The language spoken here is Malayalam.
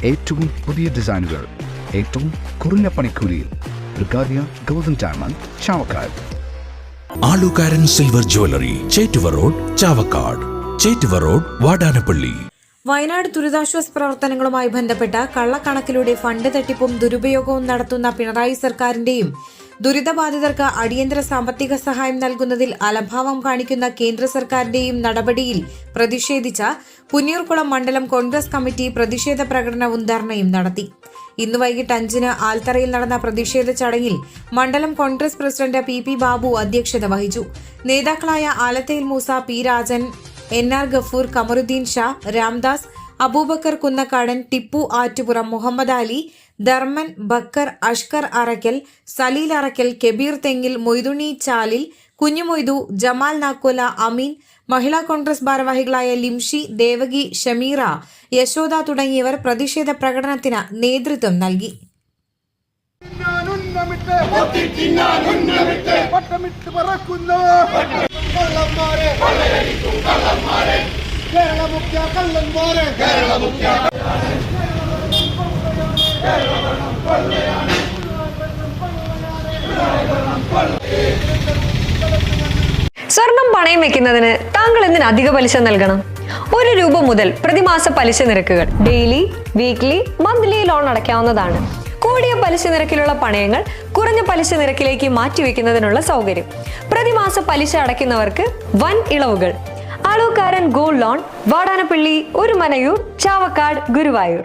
ഏറ്റവും പുതിയ ഡിസൈനുകൾ ഏറ്റവും കുറഞ്ഞ പണിക്കൂലിയിൽ. ബ്രിഗാദിയ ഗോൾഡൻ ഡയമണ്ട്, ചാവക്കാട്. ആലുകാരൻ silver jewellery, Chettuva road, Chavakkad. Chettuva road, Vadanappally. Wayanad ദുരിതാശ്വാസ പ്രവർത്തനങ്ങളുമായി ബന്ധപ്പെട്ട കള്ളക്കണക്കിലൂടെ ഫണ്ട് തട്ടിപ്പും ദുരുപയോഗവും നടത്തുന്ന പിണറായി സർക്കാരിന്റെയും ദുരിതബാധിതർക്ക് അടിയന്തര സാമ്പത്തിക സഹായം നൽകുന്നതിൽ അലംഭാവം കാണിക്കുന്ന കേന്ദ്ര സർക്കാരിന്റെയും നടപടിയിൽ പ്രതിഷേധിച്ച പുന്നയൂർകുളം മണ്ഡലം കോൺഗ്രസ് കമ്മിറ്റി പ്രതിഷേധ പ്രകടനവും ധർണയും നടത്തി. ഇന്ന് വൈകിട്ട് 5-ന് ആൽത്തറയിൽ നടന്ന പ്രതിഷേധ ചടങ്ങിൽ മണ്ഡലം കോൺഗ്രസ് പ്രസിഡന്റ് പി ബാബു അധ്യക്ഷത വഹിച്ചു. നേതാക്കളായ ആലത്തയിൽ മൂസ, പി രാജൻ, NR ഗഫൂർ, കമറുദ്ദീൻ ഷാ, രാംദാസ്, അബൂബക്കർ കുന്നക്കാടൻ, ടിപ്പു ആറ്റുപുറം, മുഹമ്മദ് അലി, ധർമ്മൻ, ബക്കർ, അഷ്കർ അറക്കൽ, സലീൽ അറക്കൽ, കെബീർ തെങ്ങിൽ, മൊയ്തുണി ചാലിൽ, കുഞ്ഞുമൊയ്തു, ജമാൽ നാക്കോല, അമീൻ, മഹിളാ കോൺഗ്രസ് ഭാരവാഹികളായ ലിംഷി, ദേവകി, ഷമീറ, യശോദ തുടങ്ങിയവർ പ്രതിഷേധ പ്രകടനത്തിന് നേതൃത്വം നൽകി. സ്വർണം പണയം വെക്കുന്നതിന് താങ്കൾ എന്തിന് അധിക പലിശ നൽകണം? 1 രൂപ മുതൽ പ്രതിമാസ പലിശ നിരക്കുകൾ ഡെയിലി, വീക്ക്ലി, മന്ത്ലി ലോൺ അടയ്ക്കാവുന്നതാണ്. കൂടിയ പലിശ നിരക്കിലുള്ള പണയങ്ങൾ കുറഞ്ഞ പലിശ നിരക്കിലേക്ക് മാറ്റിവെക്കുന്നതിനുള്ള സൗകര്യം. പ്രതിമാസ പലിശ അടയ്ക്കുന്നവർക്ക് വൻ ഇളവുകൾ. ആലുകാരൻ ഗോൾഡ് ലോൺ, വാടാനപ്പള്ളി, ഒരുമനയൂർ, ചാവക്കാട്, ഗുരുവായൂർ.